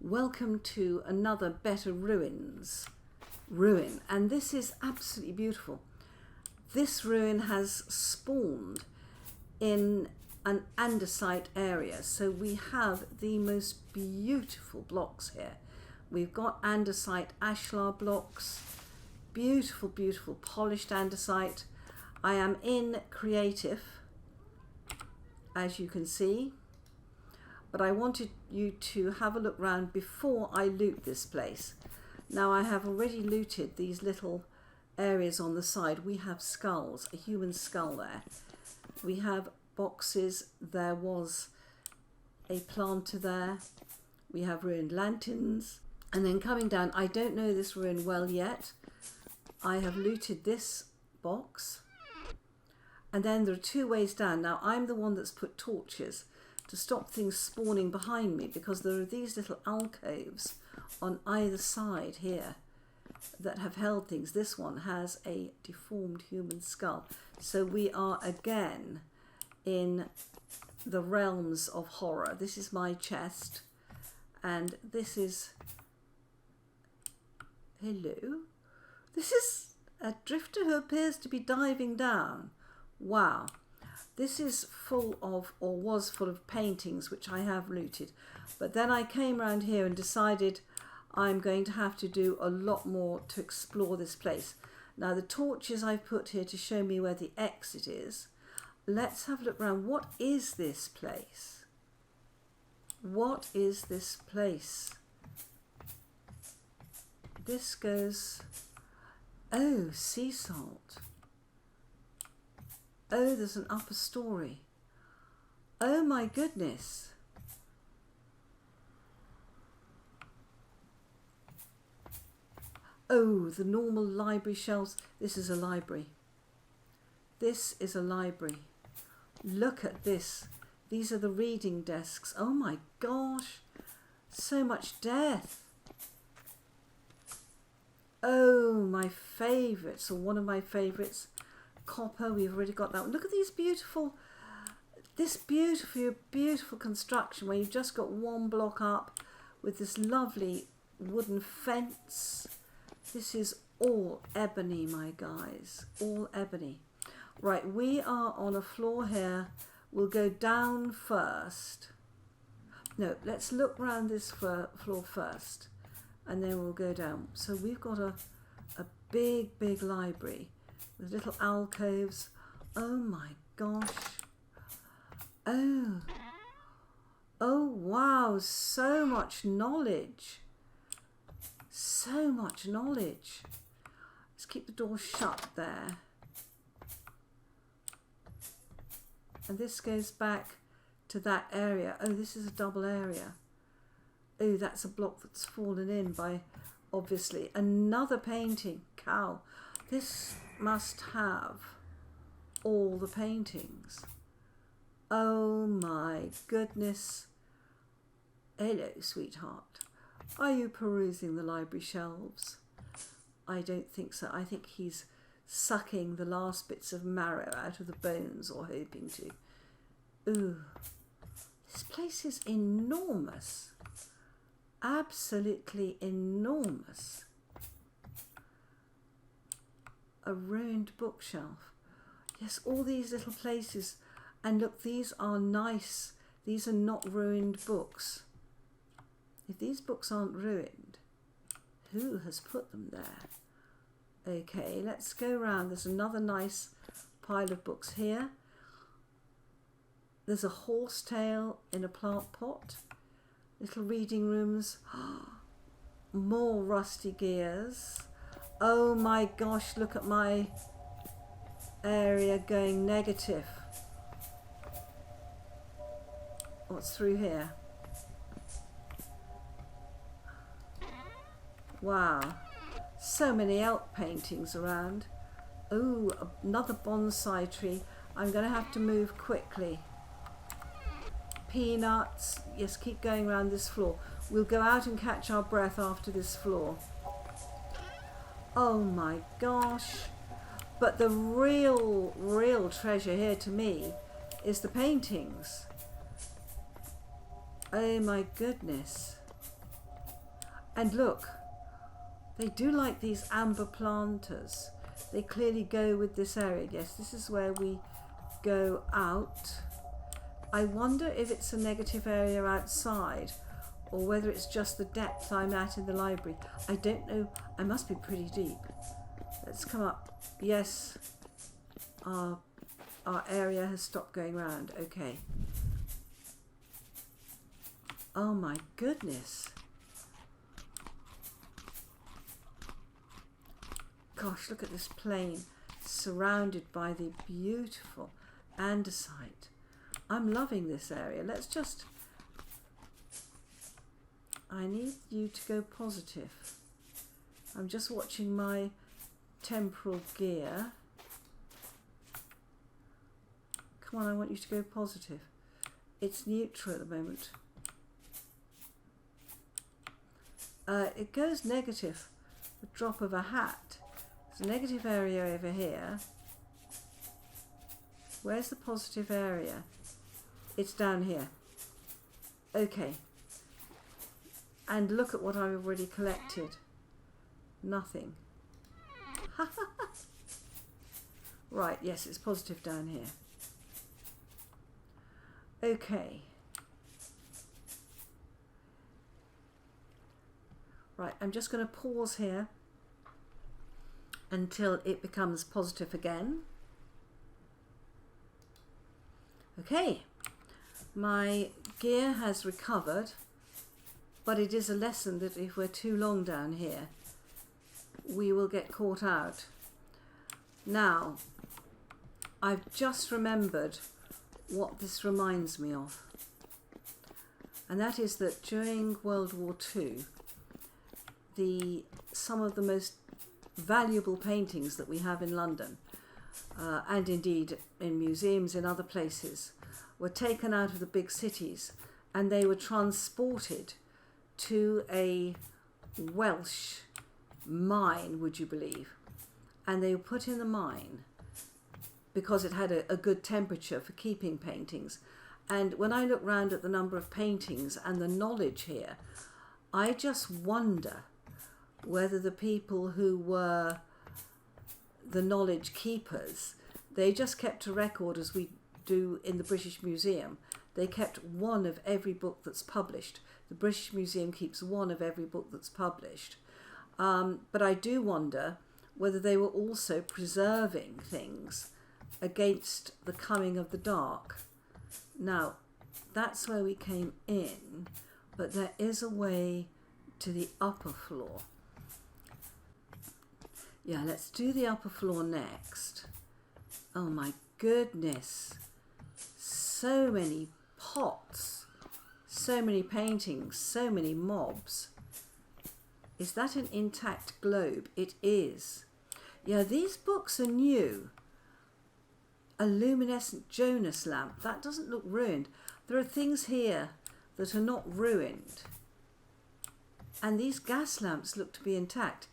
Welcome to another BetterRuins ruin, and this is absolutely beautiful. This ruin has spawned in an andesite area, so we have the most beautiful blocks here. We've got andesite ashlar blocks, beautiful, beautiful polished andesite. I am in creative, as you can see, but I wanted you to have a look round before I loot this place. Now I have already looted these little areas on the side. We have skulls, a human skull there. We have boxes, there was a planter there. We have ruined lanterns. And then coming down, I don't know this ruin well yet. I have looted this box. And then there are two ways down. Now I'm the one that's put torches to stop things spawning behind me, because there are these little alcoves on either side here that have held things. This one has a deformed human skull. So we are again in the realms of horror. This is my chest, and this is, hello, this is a drifter who appears to be diving down. Wow. This is full of, or was full of, paintings which I have looted. But then I came around here and decided I'm going to have to do a lot more to explore this place. Now the torches I've put here to show me where the exit is. Let's have a look around. What is this place? What is this place? This goes, oh, sea salt. Oh, there's an upper story. Oh my goodness. Oh, the normal library shelves. This is a library. This is a library. Look at this. These are the reading desks. Oh my gosh. So much death. Oh, my favourites, or one of my favourites. Copper, we've already got that. Look at these beautiful, this beautiful construction where you've just got one block up with this lovely wooden fence. This is all ebony, my guys, all ebony. Right, we are on a floor here. We'll go down first. No, let's look around this floor first, and then we'll go down. So we've got a big library with little alcoves. Oh my gosh. Oh wow, so much knowledge. So much knowledge. Let's keep the door shut there. And this goes back to that area. Oh, this is a double area. Oh, that's a block that's fallen in by, obviously, another painting. Cow. This must have all the paintings. Oh my goodness. Hello, sweetheart. Are you perusing the library shelves? I don't think so. I think he's sucking the last bits of marrow out of the bones, or hoping to. Ooh. This place is enormous. Absolutely enormous. A ruined bookshelf. Yes, all these little places. And look, these are nice. These are not ruined books. If these books aren't ruined, who has put them there? Okay, let's go around. There's another nice pile of books here. There's a horsetail in a plant pot. Little reading rooms. More rusty gears. Oh my gosh, look at my area going negative. What's through here? Wow, so many elk paintings around. Oh, another bonsai tree. I'm going to have to move quickly. Peanuts. Yes, keep going around this floor. We'll go out and catch our breath after this floor. Oh my gosh. But the real treasure here to me is the paintings. Oh my goodness. And look, they do like these amber planters. They clearly go with this area. Yes, this is where we go out. I wonder if it's a negative area outside or whether it's just the depth I'm at in the library. I don't know. I must be pretty deep. Let's come up. Yes, our area has stopped going round. Okay. Oh my goodness. Gosh, look at this plain surrounded by the beautiful andesite. I'm loving this area. Let's just... I need you to go positive. I'm just watching my temporal gear. Come on, I want you to go positive. It's neutral at the moment. It goes negative, the drop of a hat. There's a negative area over here. Where's the positive area? It's down here. Okay. And look at what I've already collected. Nothing. Right, yes, it's positive down here. Okay. Right, I'm just going to pause here until it becomes positive again. Okay, my gear has recovered, but it is a lesson that if we're too long down here, we will get caught out. Now, I've just remembered what this reminds me of, and that is that during World War II, some of the most valuable paintings that we have in London, and indeed in museums in other places, were taken out of the big cities and they were transported to a Welsh mine, would you believe? And they were put in the mine because it had a good temperature for keeping paintings. And when I look round at the number of paintings and the knowledge here, I just wonder whether the people who were the knowledge keepers, they just kept a record, as we do in the British Museum. They kept one of every book that's published. The British Museum keeps one of every book that's published. But I do wonder whether they were also preserving things against the coming of the dark. Now, that's where we came in, but there is a way to the upper floor. Yeah, let's do the upper floor next. Oh my goodness. So many pots, so many paintings, so many mobs. Is that an intact globe? It is. Yeah, these books are new. A luminescent Jonas lamp. That doesn't look ruined. There are things here that are not ruined. And these gas lamps look to be intact.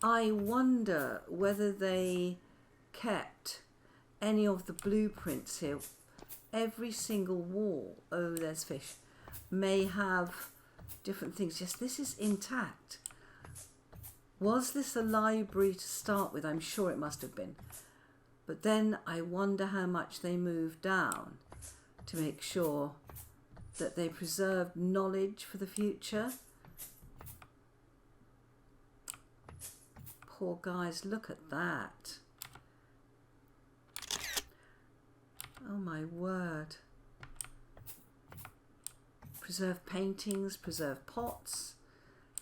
I wonder whether they kept any of the blueprints here. Every single wall, oh, there's fish, may have different things. Yes, this is intact. Was this a library to start with? I'm sure it must have been. But then I wonder how much they moved down to make sure that they preserved knowledge for the future. Poor guys, look at that. Oh my word. Preserved paintings, preserved pots,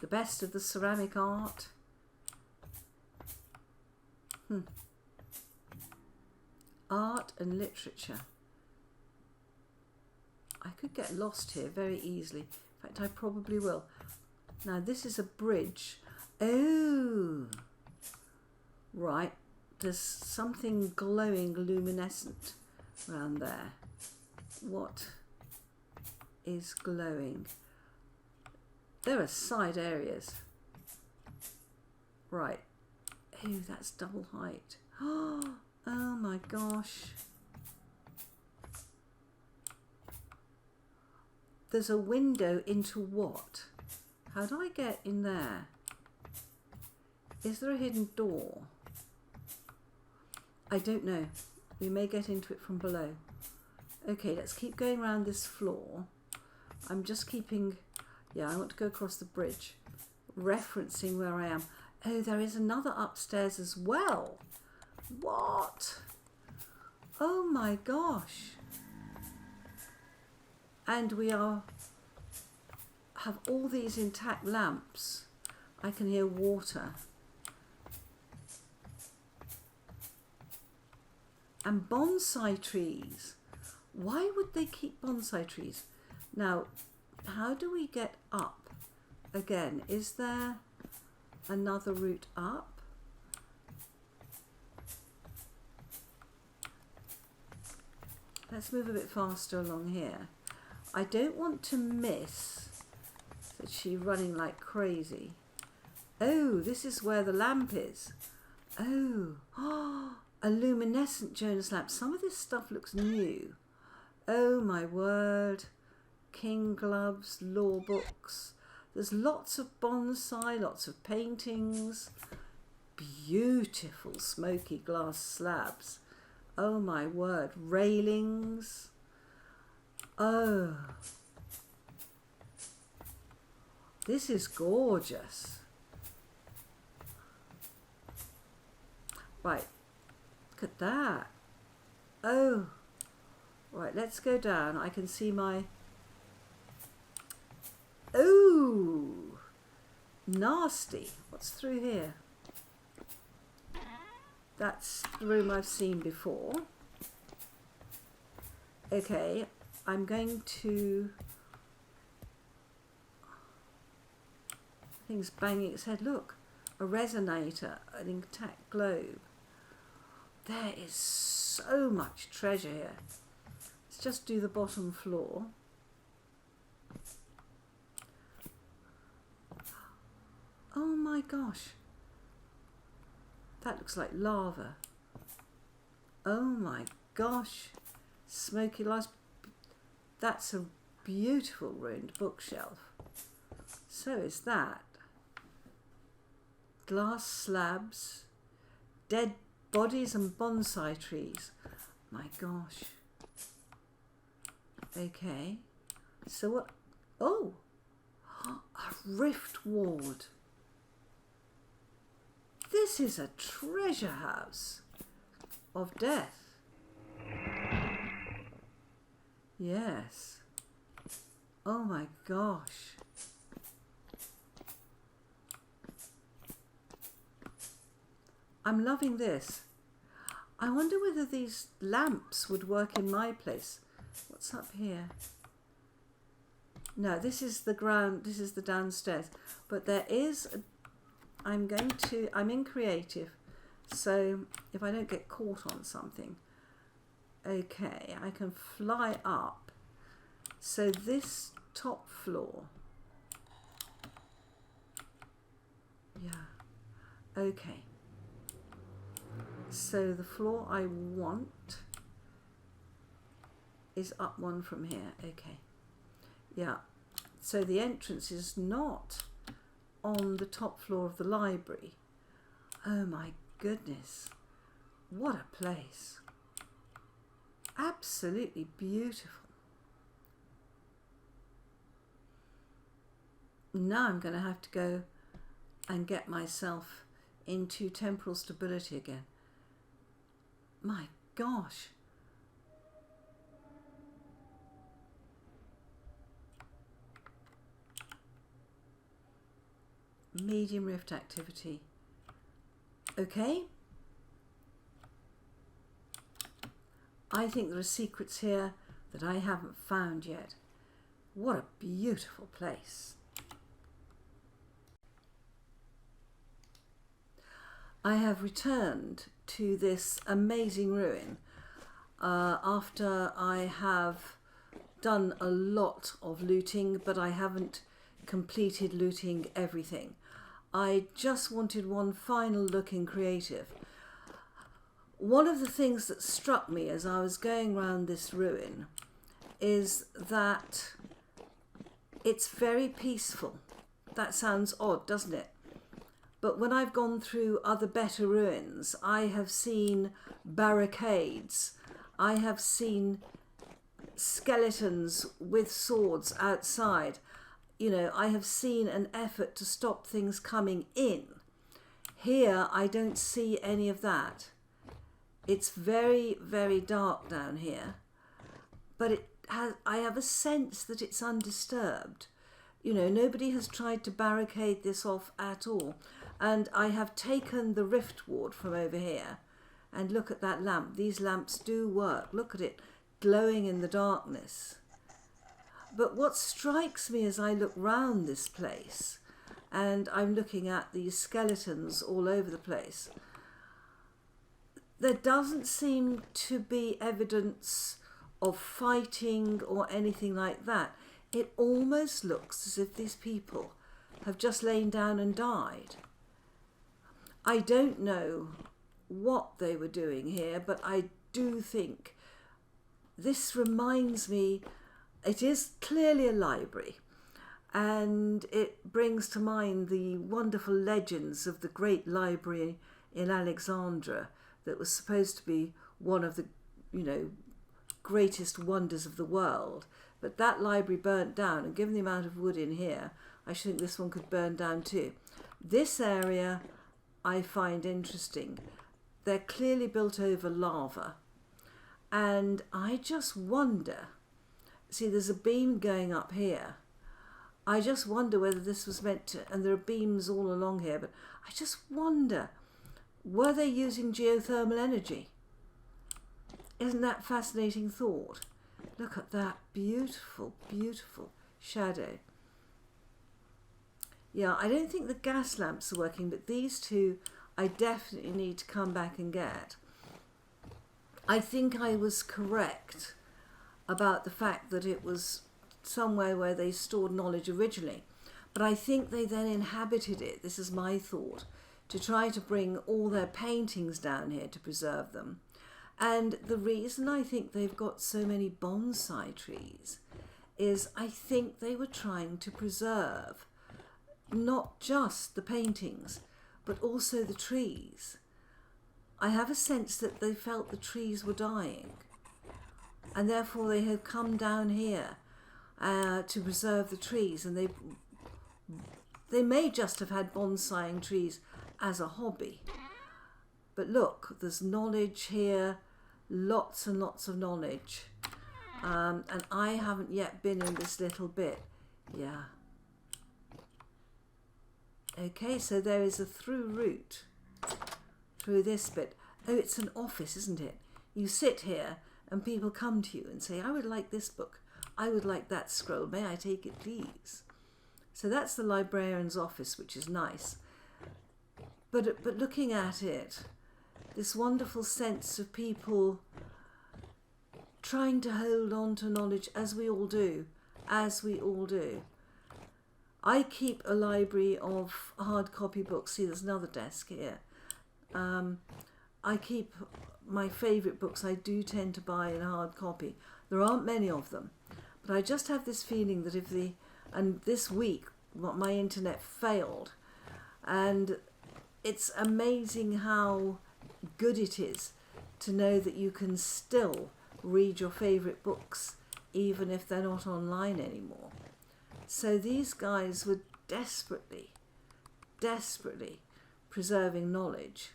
the best of the ceramic art. Art and literature. I could get lost here very easily. In fact, I probably will. Now this is a bridge. Oh, right. There's something glowing, luminescent around there. What is glowing? There are side areas. Right. Oh, that's double height. Oh my gosh. There's a window into what? How do I get in there? Is there a hidden door? I don't know. We may get into it from below. Okay, let's keep going around this floor. I'm just keeping... Yeah, I want to go across the bridge, referencing where I am. Oh, there is another upstairs as well. What? Oh my gosh. And we have all these intact lamps. I can hear water. And bonsai trees. Why would they keep bonsai trees? Now, how do we get up? Again, is there another route up? Let's move a bit faster along here. I don't want to miss that she's running like crazy. Oh, this is where the lamp is. Oh, a luminescent Jonas lamp. Some of this stuff looks new. Oh my word. King gloves, law books. There's lots of bonsai, lots of paintings. Beautiful smoky glass slabs. Oh my word. Railings. Oh. This is gorgeous. Right. Look at that. Oh. Right, let's go down. I can see my... Oh. Nasty. What's through here? That's the room I've seen before. Okay, I'm going to... Thing's banging its head. Look, a resonator, an intact globe. There is so much treasure here. Let's just do the bottom floor. Oh my gosh. That looks like lava. Oh my gosh. Smoky glass. That's a beautiful ruined bookshelf. So is that. Glass slabs. Dead bodies and bonsai trees. My gosh. Okay. So what? Oh. A rift ward. This is a treasure house of death. Yes. Oh my gosh. I'm loving this. I wonder whether these lamps would work in my place. What's up here? No, this is the ground, this is the downstairs. But there is a... I'm in creative, so if I don't get caught on something, okay, I can fly up. So this top floor, yeah, okay. So the floor I want is up one from here, okay. Yeah, so the entrance is not on the top floor of the library. Oh my goodness, what a place. Absolutely beautiful. Now I'm going to have to go and get myself into temporal stability again. My gosh. Medium rift activity. Okay. I think there are secrets here that I haven't found yet. What a beautiful place. I have returned to this amazing ruin after I have done a lot of looting, but I haven't completed looting everything. I just wanted one final look in creative. One of the things that struck me as I was going around this ruin is that it's very peaceful. that sounds odd, doesn't it? But when I've gone through other better ruins, I have seen barricades. I have seen skeletons with swords outside. You know, I have seen an effort to stop things coming in. Here, I don't see any of that. It's very, very dark down here. But I have a sense that it's undisturbed. You know, nobody has tried to barricade this off at all. And I have taken the rift ward from over here. And look at that lamp. These lamps do work. Look at it glowing in the darkness. But what strikes me as I look round this place, and I'm looking at these skeletons all over the place, there doesn't seem to be evidence of fighting or anything like that. It almost looks as if these people have just lain down and died. I don't know what they were doing here, but I do think this reminds me, it is clearly a library, and it brings to mind the wonderful legends of the great library in Alexandria that was supposed to be one of the, you know, greatest wonders of the world. But that library burnt down, and given the amount of wood in here, I should think this one could burn down too. This area I find interesting. They're clearly built over lava, and I just wonder, see, there's a beam going up here. I just wonder whether this was meant to, and there are beams all along here, but I just wonder, were they using geothermal energy? Isn't that a fascinating thought? Look at that beautiful, beautiful shadow. Yeah, I don't think the gas lamps are working, but these two I definitely need to come back and get. I think I was correct about the fact that it was somewhere where they stored knowledge originally. But I think they then inhabited it, this is my thought, to try to bring all their paintings down here to preserve them. And the reason I think they've got so many bonsai trees is I think they were trying to preserve not just the paintings, but also the trees. I have a sense that they felt the trees were dying, and therefore they had come down here to preserve the trees, and they may just have had bonsaiing trees as a hobby. But look, there's knowledge here, lots and lots of knowledge, and I haven't yet been in this little bit. Yeah. Okay, so there is a through route through this bit. Oh, it's an office, isn't it? You sit here and people come to you and say, I would like this book. I would like that scroll. May I take it, please? So that's the librarian's office, which is nice. But looking at it, this wonderful sense of people trying to hold on to knowledge, as we all do, as we all do. I keep a library of hard copy books. See, there's another desk here. I keep my favourite books. I do tend to buy in hard copy. There aren't many of them, but I just have this feeling that and this week my internet failed, and it's amazing how good it is to know that you can still read your favourite books even if they're not online anymore. So these guys were desperately, desperately preserving knowledge.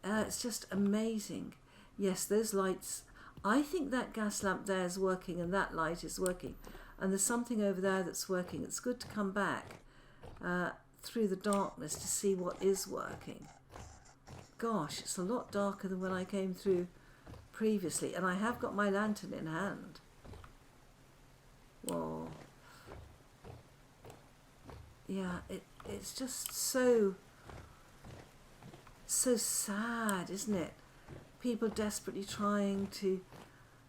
It's just amazing. Yes, those lights, I think that gas lamp there is working and that light is working. And there's something over there that's working. It's good to come back through the darkness to see what is working. Gosh, it's a lot darker than when I came through previously. And I have got my lantern in hand. Whoa. Yeah, it's just so sad, isn't it? People desperately trying to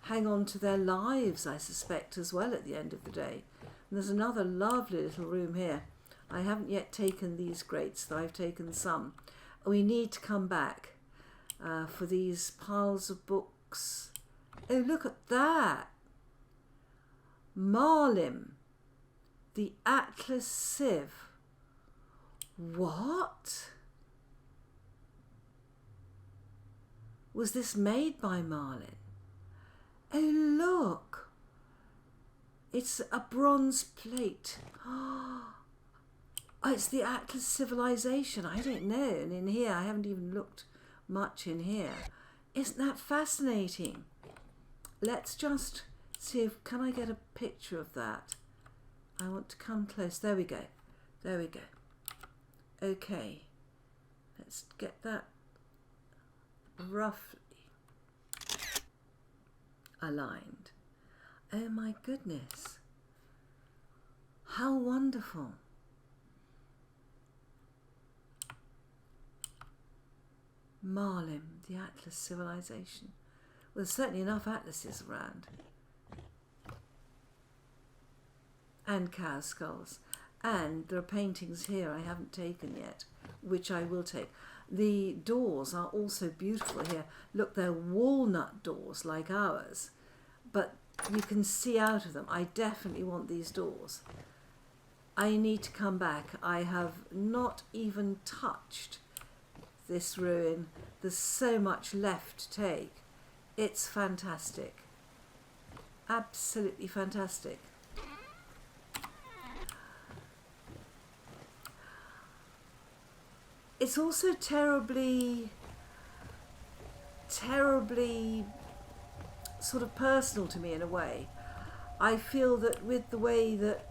hang on to their lives, I suspect, as well at the end of the day. And there's another lovely little room here. I haven't yet taken these grates, though I've taken some. We need to come back for these piles of books. Oh, look at that! Marlim. The Atlas sieve. What? Was this made by Marlin? Oh, look. It's a bronze plate. Oh, it's the Atlas civilization. I don't know. And in here, I haven't even looked much in here. Isn't that fascinating? Let's just see if, can I get a picture of that? I want to come close. There we go. There we go. Okay. Let's get that roughly aligned. Oh my goodness. How wonderful. Marlim, the Atlas civilization. Well, there's certainly enough atlases around. And cow skulls. And there are paintings here I haven't taken yet, which I will take. The doors are also beautiful here. Look, they're walnut doors like ours, but you can see out of them. I definitely want these doors. I need to come back. I have not even touched this ruin. There's so much left to take. It's fantastic. Absolutely fantastic. It's also terribly sort of personal to me in a way. I feel that with the way that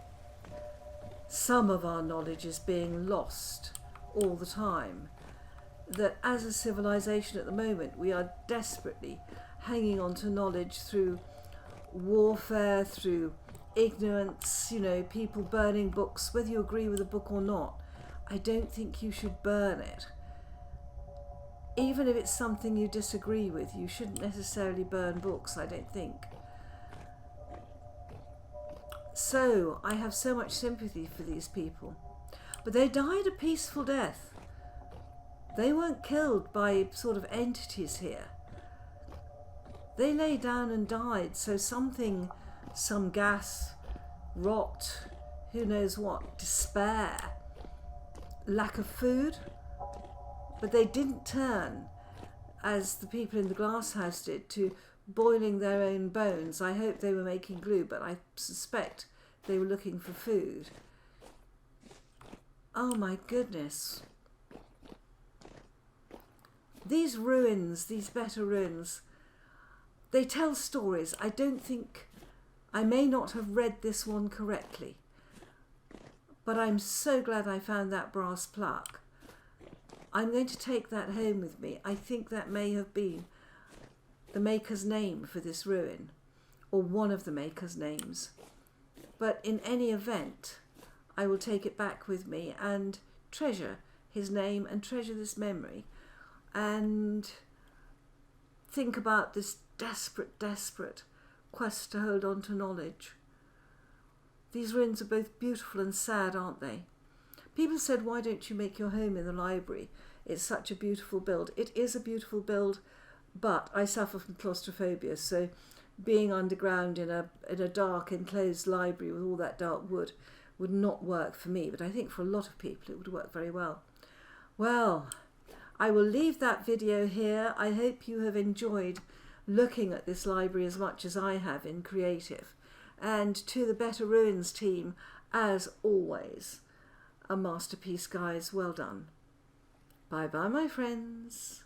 some of our knowledge is being lost all the time, that as a civilization at the moment we are desperately hanging on to knowledge through warfare, through ignorance, you know, people burning books, whether you agree with a book or not. I don't think you should burn it. Even if it's something you disagree with, you shouldn't necessarily burn books, I don't think. So, I have so much sympathy for these people. But they died a peaceful death. They weren't killed by sort of entities here. They lay down and died, so something, some gas, rot, who knows what, despair, lack of food, but they didn't turn, as the people in the glass house did, to boiling their own bones. I hope they were making glue, but I suspect they were looking for food. Oh my goodness. These ruins, these better ruins, they tell stories. I don't think, I may not have read this one correctly, but I'm so glad I found that brass plaque. I'm going to take that home with me. I think that may have been the maker's name for this ruin, or one of the maker's names. But in any event, I will take it back with me and treasure his name and treasure this memory and think about this desperate quest to hold on to knowledge. These ruins are both beautiful and sad, aren't they? People said, why don't you make your home in the library? It's such a beautiful build. It is a beautiful build, but I suffer from claustrophobia, so being underground in a dark enclosed library with all that dark wood would not work for me, but I think for a lot of people it would work very well. Well, I will leave that video here. I hope you have enjoyed looking at this library as much as I have in Creative. And to the Better Ruins team, as always, a masterpiece, guys. Well done. Bye bye, my friends.